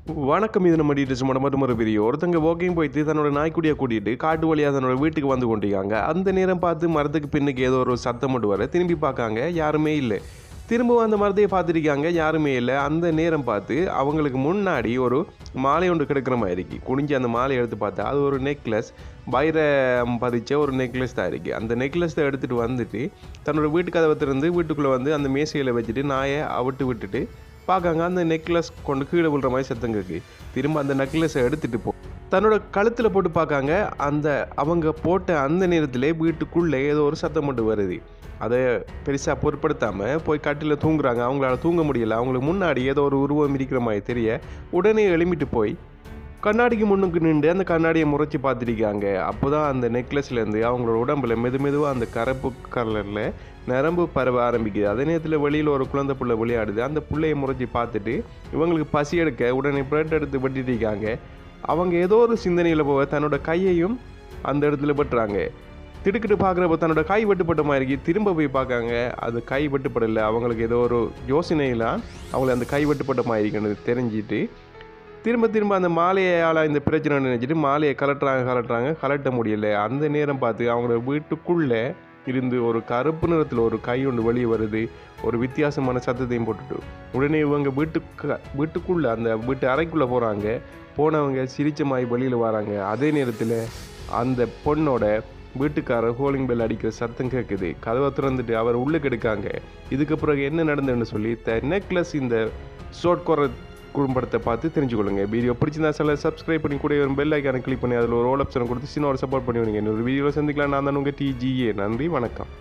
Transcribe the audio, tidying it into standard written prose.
வணக்கம். இது நம்ம டீட்டெயில்ஸ் மொதல் வீடியோ. ஒருத்தங்க வாக்கிங் போயிட்டு தன்னோட நாய்க்குட்டியை கூட்டிகிட்டு காட்டு வழியாக தன்னோட வீட்டுக்கு வந்து கொண்டிருக்காங்க. அந்த நேரம் பார்த்து மரத்துக்கு பின்னுக்கு ஏதோ ஒரு சத்தம் மட்டும் வர திரும்பி பார்க்காங்க, யாருமே இல்லை. திரும்பவும் அந்த மரத்தையே பார்த்துருக்காங்க, யாருமே இல்லை. அந்த நேரம் பார்த்து அவங்களுக்கு முன்னாடி ஒரு மாலை ஒன்று கிடக்கிற மாதிரி குனிஞ்சு அந்த மாலையை எடுத்து பார்த்தா அது ஒரு நெக்லஸ், வைரம் பதிச்ச ஒரு நெக்லஸ் தான் இருக்குது. அந்த நெக்லஸை எடுத்துகிட்டு வந்துட்டு தன்னோட வீட்டு கதவை திறந்து வீட்டுக்குள்ளே வந்து அந்த மேசையில் வச்சுட்டு நாயை அவிட்டு விட்டுட்டு பார்க்காங்க. அந்த நெக்லஸ் கொண்டு கீழே விழுற மாதிரி சத்தம் இருக்குது. திரும்ப அந்த நெக்லஸை எடுத்துகிட்டு தன்னோட கழுத்தில் போட்டு பார்க்காங்க. அவங்க போட்ட அந்த நேரத்தில் வீட்டுக்குள்ளே ஏதோ ஒரு சத்தம் மட்டும் வருது. அதை பெருசாக பொருட்படுத்தாமல் போய் கட்டில் தூங்குறாங்க. அவங்களால தூங்க முடியலை. அவங்களுக்கு முன்னாடி ஏதோ ஒரு உருவம் இருக்கிற மாதிரி தெரிய உடனே எழுமிட்டு போய் கண்ணாடிக்கு முன்னுக்கு நின்று அந்த கண்ணாடியை முறைச்சி பார்த்துருக்காங்க. அப்போ தான் அந்த நெக்லஸ்லேருந்து அவங்களோட உடம்புல மெதுவாக அந்த கருப்பு கலரில் நரம்பு பரவ ஆரம்பிக்குது. அதே நேரத்தில் வெளியில் ஒரு குழந்தை புள்ள விளையாடுது. அந்த பிள்ளையை முறைச்சி பார்த்துட்டு இவங்களுக்கு பசி எடுக்க உடனே பிரெட் எடுத்து வெட்டிருக்காங்க. அவங்க ஏதோ ஒரு சிந்தனையில் போக தன்னோட கையையும் அந்த இடத்துல வெட்டுறாங்க. திடுக்கிட்டு பார்க்குறப்ப தன்னோட கை வெட்டுப்பட்ட மாதிரி இருக்குது. திரும்ப போய் பார்க்காங்க, அது கை வெட்டுப்படலை. அவங்களுக்கு ஏதோ ஒரு யோசனையில் அவங்களை அந்த கை வெட்டுப்பட்ட மாதிரி இருக்குன்னு தெரிஞ்சிட்டு திரும்ப அந்த மாலையால் இந்த பிரச்சனை நினைச்சிட்டு மாலையை கலட்ட முடியலை. அந்த நேரம் பார்த்து அவங்களோட வீட்டுக்குள்ளே இருந்து ஒரு கருப்பு நிறத்தில் ஒரு கை ஒன்று வெளியே வருது. ஒரு வித்தியாசமான சத்தத்தையும் போட்டுட்டு உடனே இவங்க வீட்டுக்குள்ளே அந்த வீட்டு அறைக்குள்ளே போகிறாங்க. போனவங்க சிரிச்ச மாதிரி வெளியில் வராங்க. அதே நேரத்தில் அந்த பொண்ணோட வீட்டுக்காரர் ஹோலிங் பெல் அடிக்கிற சத்தம் கேட்குது. கதவை திறந்துட்டு அவர் உள்ளே கெடுக்காங்க. இதுக்கு பிறகு என்ன நடந்ததுன்னு சொல்லி நெக்லஸ் இந்த ஷார்ட் குடும்பத்தை பார்த்து தெரிஞ்சுக்கொள்ளுங்க. வீடியோ பிடிச்சிருந்தா சப்ஸ்கிரைப் பண்ணி கூட ஒரு பெல் ஐக்கானை கிளிக் பண்ணி அதில் ஒரு ஆல் ஆப்ஷனை கொடுத்து சின்ன ஒரு சப்போர்ட் பண்ணி விடுங்க. இன்னொரு வீடியோவில் சந்திக்கலாம். நான் தான் உங்கள் TGA. நன்றி, வணக்கம்.